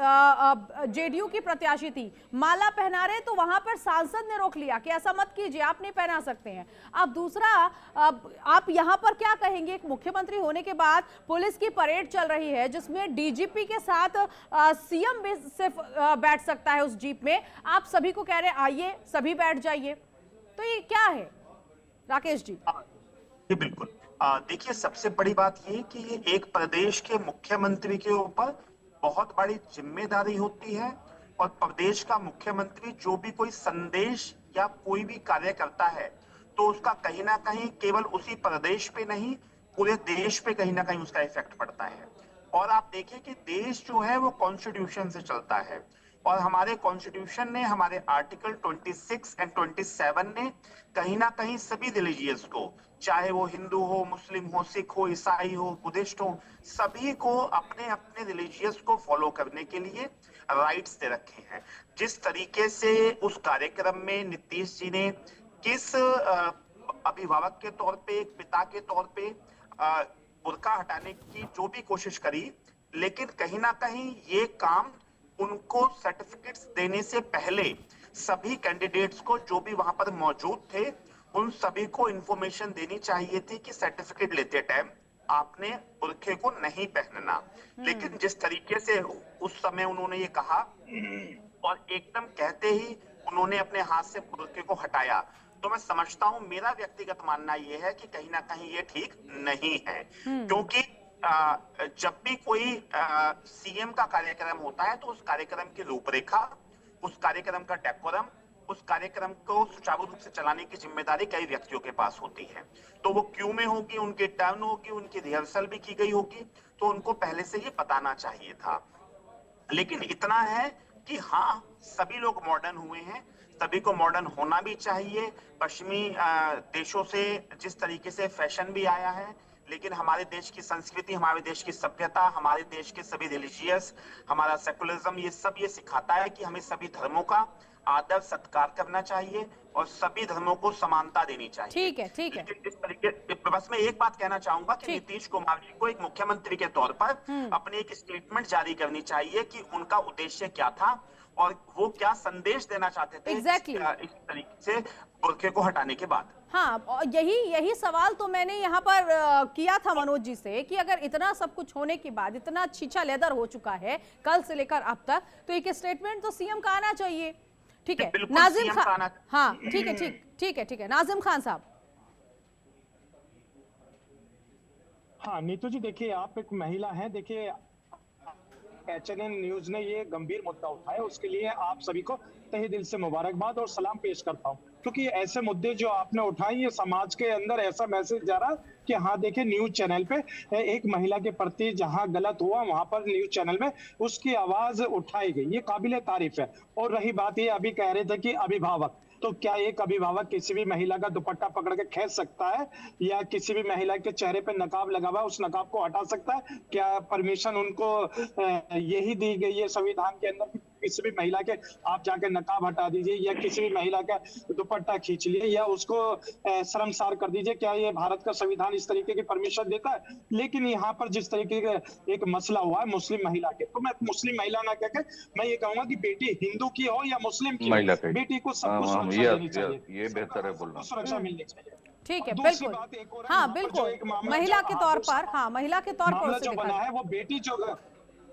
जेडीयू की प्रत्याशी थी, माला पहना रहे, तो वहां पर सांसद ने रोक लिया कि ऐसा मत कीजिए, आप नहीं पहना सकते हैं। अब दूसरा, आप यहाँ पर क्या कहेंगे, एक मुख्यमंत्री होने के बाद पुलिस की परेड चल रही है जिसमें डीजीपी के साथ सीएम भी सिर्फ बैठ सकता है उस जीप में, आप सभी को कह रहे हैं आइए सभी बैठ जाइए, तो ये क्या है राकेश जी? जी बिल्कुल, देखिए सबसे बड़ी बात ये कि ये एक प्रदेश के मुख्यमंत्री के ऊपर बहुत बड़ी जिम्मेदारी होती है और प्रदेश का मुख्यमंत्री जो भी कोई संदेश या कोई भी कार्य करता है तो उसका कहीं ना कहीं केवल उसी प्रदेश पे नहीं पूरे देश पे कहीं ना कहीं उसका इफेक्ट पड़ता है। और आप देखिए कि देश जो है वो कॉन्स्टिट्यूशन से चलता है और हमारे कॉन्स्टिट्यूशन ने, हमारे आर्टिकल 26 एंड 27 ने कहीं ना कहीं सभी रिलीजियस को, चाहे वो हिंदू हो, मुस्लिम हो, सिख हो, ईसाई हो, बुद्धिस्ट हो, सभी को अपने अपने रिलीजियस को फॉलो करने के लिए राइट्स दे रखे हैं। जिस तरीके से उस कार्यक्रम में नीतीश जी ने किस अभिभावक के तौर पे, एक पिता के तौर पे बुर्का हटाने की जो भी कोशिश करी, लेकिन कहीं ना कहीं ये काम उनको सर्टिफिकेट्स देने से पहले सभी कैंडिडेट्स को जो भी वहां पर मौजूद थे उन सभी को इंफॉर्मेशन देनी चाहिए थी कि सर्टिफिकेट लेते टाइम आपने बुर्के को नहीं पहनना। लेकिन जिस तरीके से उस समय उन्होंने ये कहा और एकदम कहते ही उन्होंने अपने हाथ से बुर्के को हटाया, तो मैं समझता हूं, मेरा व्यक्तिगत मानना यह है कि कहीं ना कहीं ये ठीक नहीं है। क्योंकि जब भी कोई सीएम का कार्यक्रम होता है तो उस कार्यक्रम की रूपरेखा, उस कार्यक्रम का डेकोरम, उस कार्यक्रम को सुचारू रूप से चलाने की जिम्मेदारी कई व्यक्तियों के पास होती है। तो वो क्यू में होगी, उनकी टर्न होगी, उनकी रिहर्सल भी की गई होगी, तो उनको पहले से ही बताना चाहिए था। लेकिन इतना है कि हाँ, सभी लोग मॉडर्न हुए हैं, सभी को मॉडर्न होना भी चाहिए। पश्चिमी देशों से जिस तरीके से फैशन भी आया है, लेकिन हमारे देश की संस्कृति, हमारे देश की सभ्यता, हमारे देश के सभी रिलीजियस, हमारा सेकुलरिज्म, ये सब ये सिखाता है कि हमें सभी धर्मों का आदर सत्कार करना चाहिए और सभी धर्मों को समानता देनी चाहिए। ठीक है, ठीक है। इस तरीके, बस मैं एक बात कहना चाहूंगा कि नीतीश कुमार जी को एक मुख्यमंत्री के तौर पर अपनी एक स्टेटमेंट जारी करनी चाहिए कि उनका उद्देश्य क्या था और वो क्या संदेश देना चाहते थे इस तरीके से बुर्के को हटाने के बाद। हाँ, यही सवाल तो मैंने यहाँ पर किया था मनोज जी से कि अगर इतना सब कुछ होने के बाद, इतना छीछा लेदर हो चुका है कल से लेकर अब तक, तो एक स्टेटमेंट तो सीएम का आना चाहिए। ठीक है, नाजिम खान, हाँ ठीक है, नाजिम खान साहब। हाँ नीतू जी, देखिए आप एक महिला हैं, देखिए HNN न्यूज ने ये गंभीर मुद्दा उठाया, उसके लिए आप सभी को तहे दिल से मुबारकबाद और सलाम पेश करता हूँ। क्योंकि ऐसे मुद्दे जो आपने उठाए ये समाज के अंदर ऐसा मैसेज जा रहा है कि हाँ देखिए न्यूज चैनल पे एक महिला के प्रति जहां गलत हुआ वहां पर न्यूज चैनल में उसकी आवाज उठाई गई, ये काबिले तारीफ है। और रही बात ये अभी कह रहे थे कि अभिभावक, तो क्या एक अभिभावक किसी भी महिला का दुपट्टा पकड़ के खींच सकता है या किसी भी महिला के चेहरे पे नकाब लगा हुआ है उस नकाब को हटा सकता है? क्या परमिशन उनको यही दी गई है संविधान के अंदर कि किसी भी महिला के आप जाके नकाब हटा दीजिए या किसी भी महिला का दुपट्टा खींच लिए या उसको शर्मसार कर दीजिए? क्या ये भारत का संविधान इस तरीके की परमिशन देता है? लेकिन यहाँ पर जिस तरीके का एक मसला हुआ है मुस्लिम महिला के, तो मैं मुस्लिम महिला ना कहकर मैं ये कहूंगा कि बेटी हिंदू की हो या मुस्लिम की महिला हो, बेटी को सब कुछ ये बेहतर है बोलना, सुरक्षा मिलनी चाहिए। ठीक है, दूसरी बिल्कुल। बात एक और है, हाँ यहाँ पर जो बिल्कुल, एक मामला महिला जो के आप तौर उस पर, हाँ महिला के तौर पर मामला उसे जो देखा बना जाए। है वो बेटी जो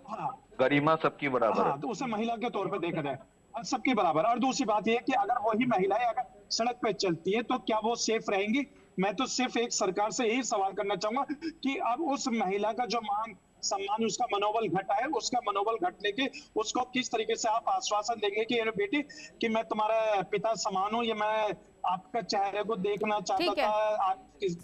हाँ गरिमा सबकी बराबर हाँ है। तो उसे महिला के तौर पर देखा जाए और सबके बराबर। और दूसरी बात यह है कि अगर वही महिलाएं अगर सड़क पे चलती है तो क्या वो सेफ रहेंगी? मैं तो सिर्फ एक सरकार से यही सवाल करना चाहूंगा कि अब उस महिला का जो मान सम्मान उसका मनोबल घटा है, उसका मनोबल घटने के उसको किस तरीके से आप आश्वासन देंगे कि बेटी कि मैं तुम्हारा पिता समान हूं, या मैं आपका चेहरे को देखना चाहता ठीक है। था,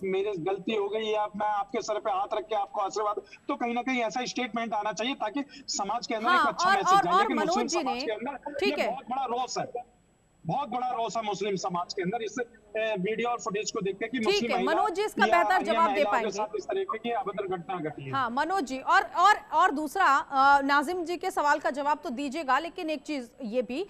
मेरी गलती हो गई या मैं आपके सर पे हाथ रख के आपको आशीर्वाद, तो कहीं ना कहीं ऐसा स्टेटमेंट आना चाहिए ताकि समाज के अंदर हाँ, एक अच्छा और- मैसेज और- जाए। और लेकिन मनोज मुस्लिम जी समाज ने- के अंदर ठीक ये है। बहुत बड़ा रोष है, बहुत बड़ा रोष है मुस्लिम समाज के अंदर इस वीडियो और फुटेज को देखते कि ठीक मुस्लिम है, महिला मनोज जी इसका या बेहतर अन्य जवाब दे महिलाओं के पाएंगे। साथ इस तरीके की अभद्र घटना घटी है। हाँ मनोज जी, और दूसरा नाजिम जी के सवाल का जवाब तो दीजिएगा, लेकिन एक चीज ये भी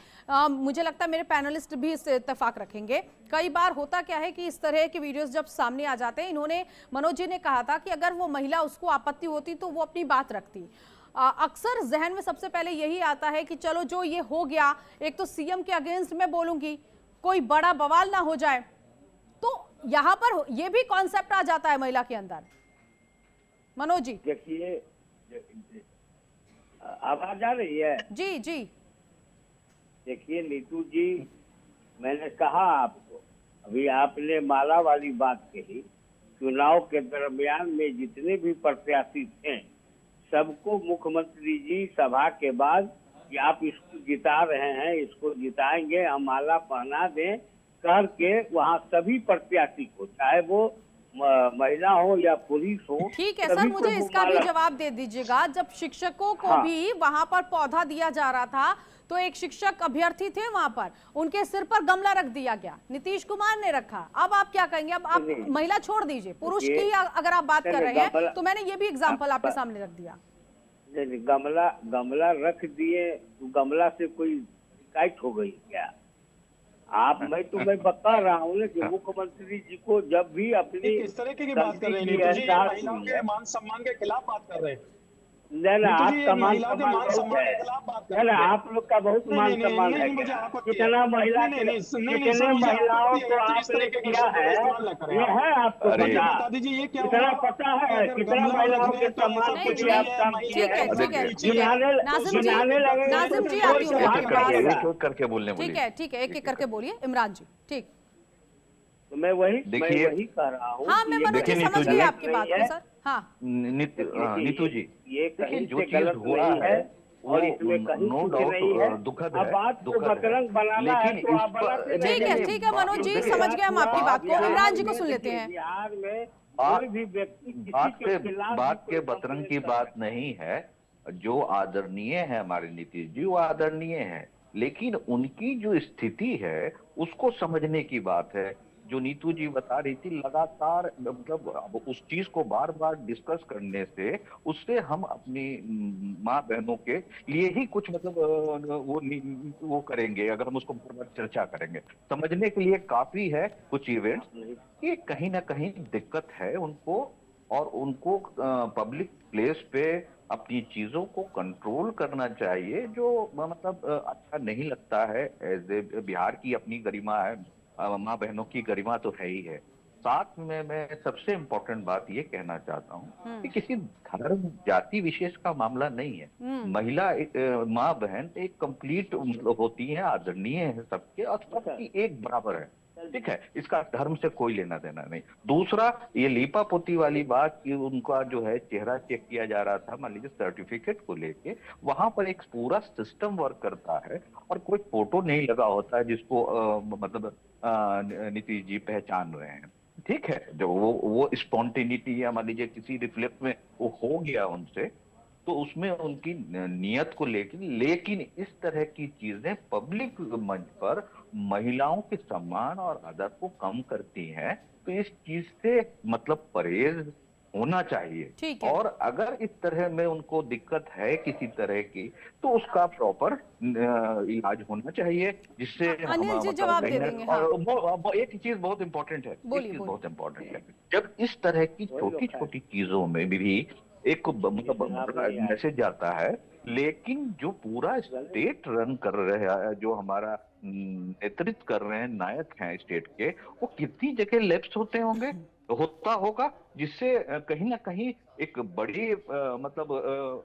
मुझे लगता है मेरे पैनलिस्ट भी इससे इत्तेफाक रखेंगे। कई बार होता क्या है कि इस तरह के वीडियोस जब सामने आ जाते हैं, इन्होंने मनोज जी ने कहा था कि अगर वो महिला उसको आपत्ति होती तो वो अपनी बात रखती। अक्सर जहन में सबसे पहले यही आता है कि चलो जो ये हो गया, एक तो सीएम के अगेंस्ट मैं बोलूंगी, कोई बड़ा बवाल ना हो जाए, तो यहां पर ये भी कॉन्सेप्ट आ जाता है महिला के अंदर। मनोज जी देखिए, आवाज आ रही है? जी जी देखिए नीतू जी, मैंने कहा आपको, अभी आपने माला वाली बात कही, चुनाव के दरमियान में जितने भी प्रत्याशी थे सबको मुख्यमंत्री जी सभा के बाद कि आप इसको जिता रहे हैं, इसको जिताएंगे, हम माला पहना दें करके वहाँ सभी प्रत्याशी को, चाहे वो महिला हो या पुरुष हो, ठीक है सर, मुझे इसका भी जवाब दे दीजिएगा। जब शिक्षकों को भी वहां पर पौधा दिया जा रहा था तो एक शिक्षक अभ्यर्थी थे वहां पर, उनके सिर पर गमला रख दिया गया, नीतीश कुमार ने रखा। अब आप क्या कहेंगे? अब आप महिला छोड़ दीजिए, पुरुष की अगर आप बात कर रहे हैं तो मैंने ये भी एग्जाम्पल आपके सामने रख दिया। गमला रख दिए, गमला से कोई शिकायत हो गई क्या? मैं बता रहा हूँ ना कि मुख्यमंत्री जी को जब भी अपनी किस तरीके की बात कर रहे हैं नीतू जी? ये महिलाओं के मान सम्मान के खिलाफ बात कर रहे हैं। आपका मान सम्मान के खिलाफ बात कर रहे हैं। आप लोग का बहुत मान सम्मान है। कितना महिला कितने महिलाओं को आपने किया है, ये है आपको पता? बता दीजिए ये क्या कितना पता है, कितना महिलाओं के सम्मान के लिए आप काम किए हैं? नाजिम जी आप यूं एक करके बोलने ठीक है, एक एक करके बोलिए। इमरान जी ठीक, तो मैं वही कह रहा हूँ। हाँ मैं मनोज जी समझ गई आपकी बात को सर। हाँ नीतू जी, ये कहीं जो से चीज गलत हुआ नहीं है और इसमें कहीं नो कुछ नहीं है। डाउट दुखद अब है, बात को बकरंग बनाना है तो आप बनाते रहिए। ठीक है मनोज जी, समझ गए हम आपकी बात को। इमरान जी को सुन लेते हैं। बिहार में कोई भी व्यक्ति किसी के खिलाफ बात के बतरंग की बात नहीं है। जो आदरणीय है हमारे नीतीश जी, वो आदरणीय है, लेकिन उनकी जो स्थिति है उसको समझने की बात है। जो नीतू जी बता रही थी, लगातार मतलब उस चीज को बार बार डिस्कस करने से उससे हम अपनी माँ बहनों के लिए ही कुछ मतलब वो करेंगे। अगर हम उसको बार बार चर्चा करेंगे, समझने के लिए काफी है कुछ इवेंट्स कि कहीं ना कहीं दिक्कत है उनको, और उनको पब्लिक प्लेस पे अपनी चीजों को कंट्रोल करना चाहिए, जो मतलब अच्छा नहीं लगता है। एज ए बिहार की अपनी गरिमा है, माँ बहनों की गरिमा तो है ही है। साथ में मैं सबसे इम्पोर्टेंट बात ये कहना चाहता हूँ कि किसी धर्म जाति विशेष का मामला नहीं है। महिला माँ बहन एक कंप्लीट होती है, आदरणीय है सबके, और सबकी एक बराबर है। ठीक है, इसका धर्म से कोई लेना देना नहीं। दूसरा, ये लीपा पोती वाली बात कि उनका जो है चेहरा चेक किया जा रहा था, मान लीजिए सर्टिफिकेट को लेके, वहां पर एक पूरा सिस्टम वर्क करता है और कोई फोटो नहीं लगा होता है जिसको मतलब नीतीश जी पहचान रहे हैं। ठीक है, जो वो स्पॉन्टेनिटी या मान लीजिए किसी रिफ्लेक्ट में वो हो गया उनसे, तो उसमें उनकी नियत को लेकिन इस तरह की चीजें पब्लिक मंच पर महिलाओं के सम्मान और आदर को कम करती हैं, तो इस चीज से मतलब परहेज होना चाहिए। ठीक है। और अगर इस तरह में उनको दिक्कत है किसी तरह की, तो उसका प्रॉपर इलाज होना चाहिए, जिससे अनिल जी जवाब दे देंगे। हाँ। और एक चीज बहुत इंपॉर्टेंट है, बहुत इंपॉर्टेंट है, जब इस तरह की छोटी छोटी चीजों में भी एक मतलब मैसेज जाता है, लेकिन जो पूरा स्टेट रन कर रहे हैं, जो हमारा नेतृत्व कर रहे हैं, नायक हैं स्टेट के, वो कितनी जगह लैप्स होते होंगे, होता होगा, जिससे कहीं ना कहीं एक बड़ी मतलब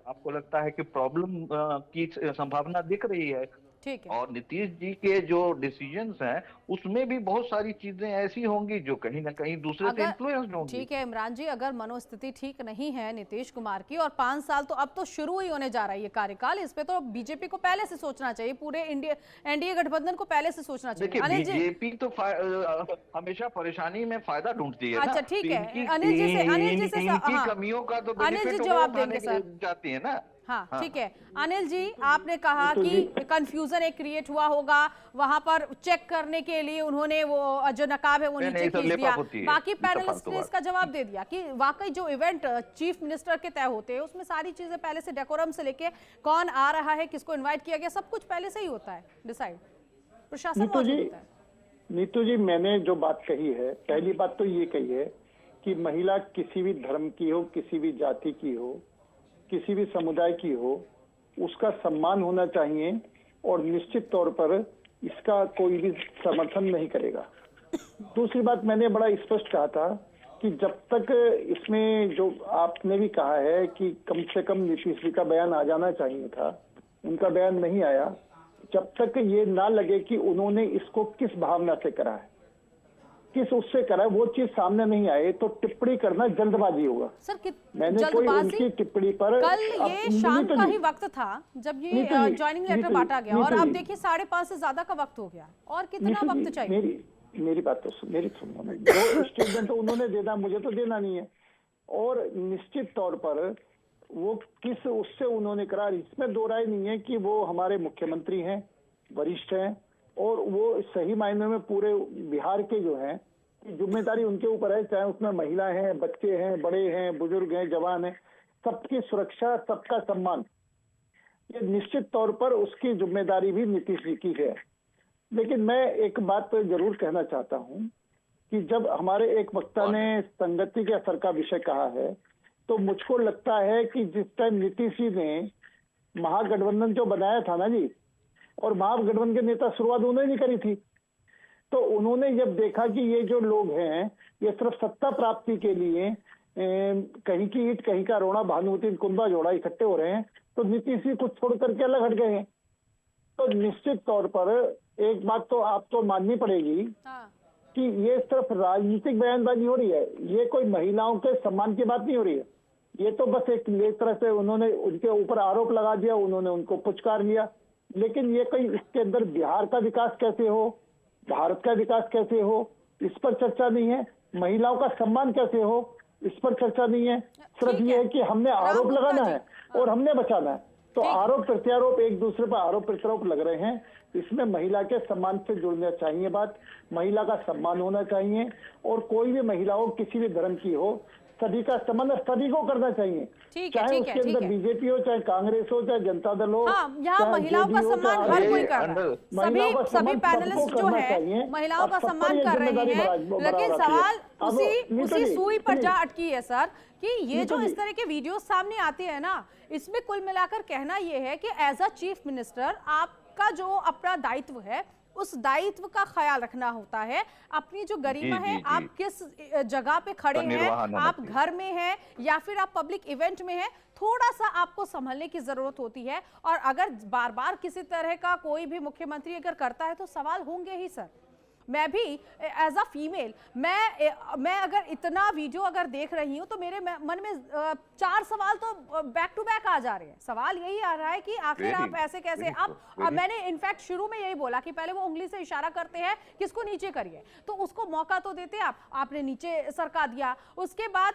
आपको लगता है कि प्रॉब्लम की संभावना दिख रही है। ठीक है। और नीतीश जी के जो डिसीजंस हैं उसमें भी बहुत सारी चीजें ऐसी होंगी जो कहीं ना कहीं दूसरे से इन्फ्लुएंस्ड होंगी। ठीक है इमरान जी, अगर मनोस्थिति ठीक नहीं है नीतीश कुमार की, और 5 साल तो अब तो शुरू ही होने जा रहा है ये कार्यकाल, इस पे तो बीजेपी को पहले से सोचना चाहिए, पूरे एनडीए गठबंधन को पहले से सोचना चाहिए। देखिए, बीजेपी तो हमेशा परेशानी में फायदा ढूंढती है। अच्छा ठीक है, अनिल जी से इनकी कमियों का तो अनिल जी जवाब देंगे सर, चाहती है ना। हाँ ठीक है। अनिल जी, आपने कहा कि कंफ्यूजन एक क्रिएट हुआ होगा, वहां पर चेक करने के लिए उन्होंने वो जो नकाब है वो नीचे खींच दिया, बाकी पैनलिस्ट ने इसका जवाब दे दिया कि वाकई जो इवेंट चीफ मिनिस्टर के तय होते हैं उसमें सारी चीजें पहले से, डेकोरम से लेके कौन आ रहा है, किसको इन्वाइट किया गया, सब कुछ पहले से ही होता है डिसाइड, प्रशासन मौजूद होता है। नीतू जी, मैंने जो बात कही है, पहली बात तो ये कही है कि महिला किसी भी धर्म की हो, किसी भी जाति की हो, किसी भी समुदाय की हो, उसका सम्मान होना चाहिए और निश्चित तौर पर इसका कोई भी समर्थन नहीं करेगा। दूसरी बात, मैंने बड़ा स्पष्ट कहा था कि जब तक इसमें जो आपने भी कहा है कि कम से कम नीतीश जी का बयान आ जाना चाहिए था, उनका बयान नहीं आया, जब तक ये ना लगे कि उन्होंने इसको किस भावना से करा है, किस उससे करा है, वो चीज सामने नहीं आए तो टिप्पणी करना जल्दबाजी होगा। सर मैंने कोई उनकी टिप्पणी पर, कल ये शाम का ही वक्त था जब ये ज्वाइनिंग लेटर बांटा गया, और अब देखिए 5:30 से ज्यादा का वक्त हो गया, और कितना वक्त चाहिए? मेरी बात तो मेरी सुनो, जो स्टेटमेंट तो उन्होंने देना, मुझे तो देना नहीं है, और निश्चित तौर पर वो किस उससे उन्होंने करा, इसमें दो राय नहीं है कि वो हमारे मुख्यमंत्री हैं, वरिष्ठ हैं, और वो सही मायने में पूरे बिहार के जो हैं जिम्मेदारी उनके ऊपर है, चाहे उसमें महिला हैं, बच्चे हैं, बड़े हैं, बुजुर्ग हैं, जवान हैं, सबकी सुरक्षा, सबका सम्मान, ये निश्चित तौर पर उसकी जिम्मेदारी भी नीतीश जी की है। लेकिन मैं एक बात तो जरूर कहना चाहता हूं कि जब हमारे एक वक्ता ने संगति के असर का विषय कहा है, तो मुझको लगता है कि जिस टाइम नीतीश जी ने महागठबंधन जो बनाया था ना जी, और महागठबंधन के नेता शुरुआत उन्होंने नहीं करी थी, तो उन्होंने जब देखा कि ये जो लोग हैं ये सिर्फ सत्ता प्राप्ति के लिए कहीं की ईंट कहीं का रोना, भानुमती कुंभा जोड़ा इकट्ठे हो रहे हैं, तो नीतीश जी कुछ छोड़ करके अलग हट गए हैं। तो निश्चित तौर पर एक बात तो आपको माननी पड़ेगी कि ये सिर्फ राजनीतिक बयानबाजी हो रही है, ये कोई महिलाओं के सम्मान की बात नहीं हो रही है, ये तो बस एक तरह से उन्होंने उनके ऊपर आरोप लगा दिया, उन्होंने उनको पुचकार लिया, लेकिन ये कोई इसके अंदर बिहार का विकास कैसे हो, भारत का विकास कैसे हो, इस पर चर्चा नहीं है, महिलाओं का सम्मान कैसे हो, इस पर चर्चा नहीं है, सिर्फ ये है कि हमने आरोप लगाना है और हमने बचाना है। तो आरोप प्रत्यारोप, एक दूसरे पर आरोप प्रत्यारोप लग रहे हैं, इसमें महिला के सम्मान से जुड़ना चाहिए बात, महिला का सम्मान होना चाहिए, और कोई भी महिला हो, किसी भी धर्म की हो, सभी का सम्मान सभी को करना चाहिए, चाहे उसके अंदर बीजेपी हो, चाहे कांग्रेस हो, चाहे जनता दल हो। हाँ, यहाँ महिलाओं का सम्मान हर कोई कर रहा है, सभी पैनलिस्ट जो है महिलाओं का सम्मान कर रहे हैं, लेकिन सवाल उसी सुई पर जा अटकी है सर, कि ये जो इस तरह के वीडियो सामने आते हैं ना, इसमें कुल मिलाकर कहना ये है कि एज अ चीफ मिनिस्टर आपका जो अपना दायित्व है, उस दायित्व का ख्याल रखना होता है, अपनी जो गरिमा है, आप किस जगह पे खड़े हैं, आप घर में हैं या फिर आप पब्लिक इवेंट में हैं, थोड़ा सा आपको संभलने की जरूरत होती है। और अगर बार बार किसी तरह का कोई भी मुख्यमंत्री अगर करता है तो सवाल होंगे ही सर, मैं भी एज अ फीमेल मैं अगर इतना वीडियो अगर देख रही हूँ तो मेरे मन में 4 सवाल तो बैक टू बैक आ जा रहे हैं। सवाल यही आ रहा है कि आखिर आप ऐसे कैसे मैंने इनफैक्ट शुरू में यही बोला कि पहले वो उंगली से इशारा करते हैं किसको नीचे करिए, तो उसको मौका तो देते आपने नीचे सरका दिया। उसके बाद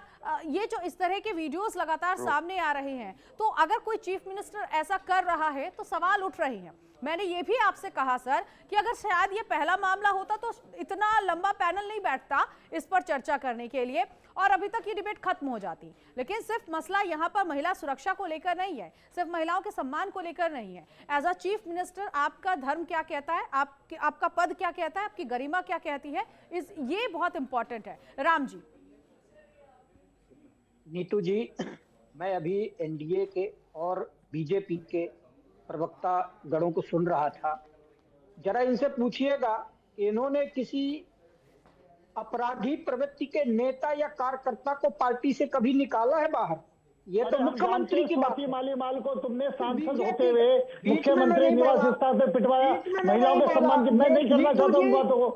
ये जो इस तरह के वीडियोस लगातार सामने आ रहे हैं, तो अगर कोई चीफ मिनिस्टर ऐसा कर रहा है तो सवाल उठ रहे हैं। मैंने ये भी आपसे कहा सर कि अगर शायद ये पहला मामला होता तो इतना लंबा पैनल नहीं बैठता इस पर चर्चा करने के लिए और अभी तक ये डिबेट खत्म हो जाती। लेकिन सिर्फ मसला यहाँ पर महिला सुरक्षा को लेकर नहीं है, सिर्फ महिलाओं के सम्मान को लेकर नहीं है। एज अ चीफ मिनिस्टर आपका धर्म क्या कहता है, आपका पद क्या कहता है, आपकी गरिमा क्या कहती है, ये बहुत इंपॉर्टेंट है। राम जी। नीतू जी, मैं अभी एनडीए के और बीजेपी के प्रवक्ता गणों को सुन रहा था। जरा इनसे पूछिएगा कि इन्होंने किसी अपराधी प्रवृत्ति के नेता या कार्यकर्ता को पार्टी से कभी निकाला है बाहर? ये तो मुख्यमंत्री की बात। मालीमाल को तुमने सांसद होते हुए मुख्यमंत्री निवास स्थान पे पिटवाया, महिलाओं के सम्मान की। मैं नहीं करना चाहता उन बातों को,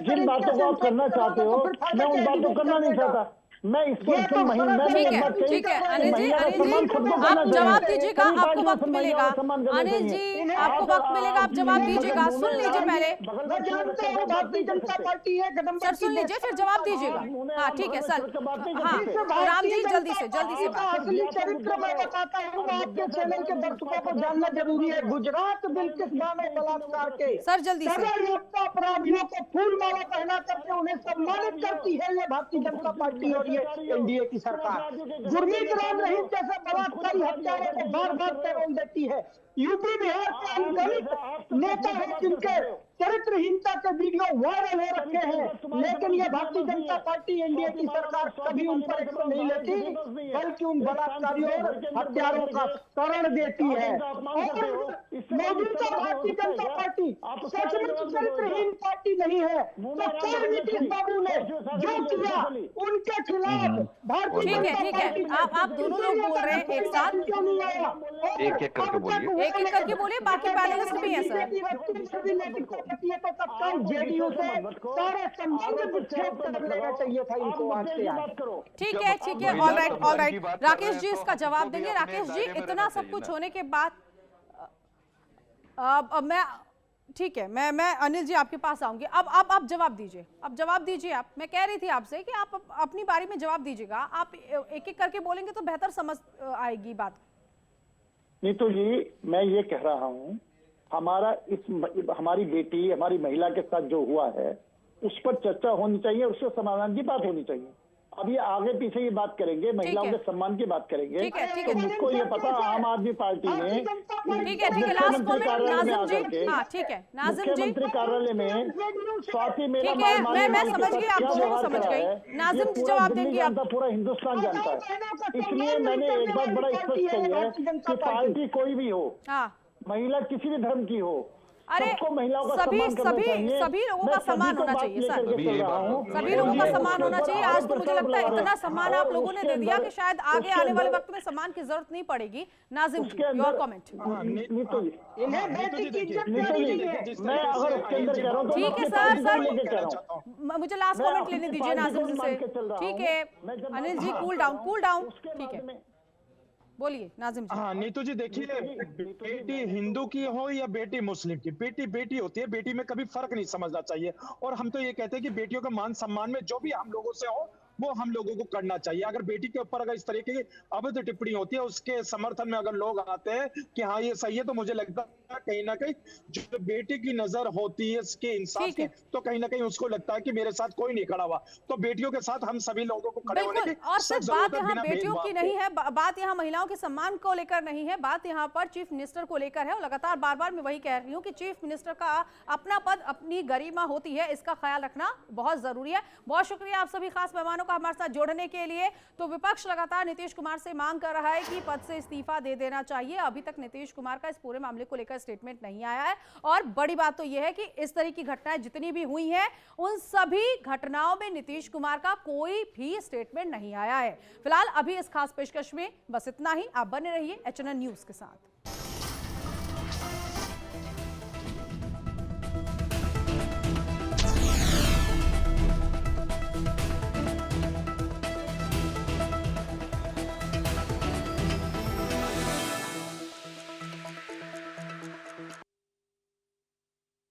जिन बातों को आप करना चाहते हो मैं उन बातों को करना नहीं चाहता। मैं इसको ठीक है अनिल जी, आप जवाब दीजिएगा, आपको वक्त मिलेगा। अनिल जी आपको वक्त मिलेगा, आप जवाब दीजिएगा। सुन लीजिए पहले भारतीय जनता पार्टी है, सर सुन लीजिए फिर जवाब दीजिएगा। हाँ ठीक है सर, हाँ राम जी जल्दी से असली चरित्र मैं बताता हूँ, आपके चैनल के दर्शकों को जानना जरूरी है। गुजरात बिल किस मामले बलात्कार के सर जल्दी से अपराधियों को फूल माला पहना करके उन्हें सम्मानित करती है ये भारतीय जनता पार्टी और एनडीए की सरकार। गुरमीत राम रहीम जैसे बलात्कारी हत्यारों को बार बार पैरोल देती है। यूपी बिहार के अनगिनत नेता हैं जिनके चरित्रहीनता के वीडियो वायरल हो रखे हैं, लेकिन ये भारतीय जनता पार्टी एनडीए की सरकार कभी उन पर एक्शन नहीं लेती, बल्कि उन बलात्कारियों और हत्यारों का शरण देती है। और मौजूदा भारतीय जनता पार्टी सचमुच चरित्रहीन पार्टी नहीं है, तो कौन नीतीश बाबू ने जो किया उनके खिलाफ भारतीय ठीक है आप दोनों लोग बोल रहे हैं एक साथ, एक-एक करके बोलिए, एक-एक करके बोलिए, बाकी पैनलिस्ट भी हैं सर। तो तत्काल जेडीयू से सारे संबंध विच्छेद कर लेना चाहिए था इनको आज से आज। ठीक है ऑल राइट राकेश जी इसका जवाब देंगे। राकेश जी इतना सब कुछ होने के बाद मैं ठीक है मैं अनिल जी आपके पास आऊंगी। अब आप जवाब दीजिए, आप मैं कह रही थी आपसे कि आप अपनी बारी में जवाब दीजिएगा। आप एक एक करके बोलेंगे तो बेहतर समझ आएगी बात। नीतू जी, मैं ये कह रहा हूँ, हमारी बेटी, हमारी महिला के साथ जो हुआ है उस पर चर्चा होनी चाहिए, उससे समाधान की बात होनी चाहिए। अब ये आगे पीछे की बात करेंगे, महिलाओं के सम्मान की बात करेंगे, ठीक है। तो मुझको ये पता आम आदमी पार्टी ने ठीक है लास्ट कमेंट नाजिम जी। हाँ ठीक है नाजिम जी, मुख्यमंत्री कार्यालय में स्वाति मेला ठीक है मैं समझ गई, आप दोनों को समझ गई। नाजिम जी जवाब देंगे आप। पूरा हिंदुस्तान जानता है, इसलिए मैंने एक बात बड़ा स्पष्ट कही है कि पार्टी कोई भी हो, महिला किसी भी धर्म की हो, अरे सभी लोगों का सम्मान होना चाहिए सर, सभी लोगों का सम्मान होना चाहिए। आज तो मुझे लगता है इतना सम्मान आप लोगों ने दे दिया कि शायद आगे आने वाले वक्त में सम्मान की जरूरत नहीं पड़ेगी। नाजिम जी योर कमेंट। ठीक है सर मुझे लास्ट कमेंट लेने दीजिए नाजिम जी से। ठीक है अनिल जी कूल डाउन। ठीक है बोलिए नाजिम जी। हाँ नीतू जी, देखिए बेटी हिंदू की हो या बेटी मुस्लिम की, बेटी बेटी होती है, बेटी में कभी फर्क नहीं समझना चाहिए। और हम तो ये कहते हैं कि बेटियों के मान सम्मान में जो भी हम लोगों से हो वो हम लोगों को करना चाहिए। अगर बेटी के ऊपर अगर इस तरीके की अवैध टिप्पणी होती है, उसके समर्थन में अगर लोग आते हैं कि हाँ ये सही है, तो मुझे लगता है कहीं ना कहीं जो बेटी की नजर होती है इसके इंसाफ की, तो कहीं ना कहीं उसको लगता है कि मेरे साथ कोई नहीं खड़ा हुआ। तो बेटियों के साथ हम सभी लोगों को खड़े होने की और सिर्फ बात यहाँ बेटियों की नहीं है, बात यहाँ महिलाओं के सम्मान को लेकर नहीं है, बात यहाँ पर चीफ मिनिस्टर को लेकर है। और लगातार बार बार मैं वही कह रही हूँ कि चीफ मिनिस्टर का अपना पद अपनी गरिमा होती है, इसका ख्याल रखना बहुत जरूरी है। बहुत शुक्रिया आप सभी खास मेहमानों का हमारे साथ जोड़ने के लिए। तो विपक्ष लगातार नीतीश कुमार से मांग कर रहा है कि पद से इस्तीफा दे देना चाहिए। अभी तक नीतीश कुमार का इस पूरे मामले को लेकर स्टेटमेंट नहीं आया है। और बड़ी बात तो यह है कि इस तरह की घटनाएं जितनी भी हुई हैं, उन सभी घटनाओं में नीतीश कुमार का कोई भी स्टेटमेंट नहीं आया है। फिलहाल अभी इस खास पेशकश में बस इतना ही। आप बने रहिए HNN न्यूज के साथ।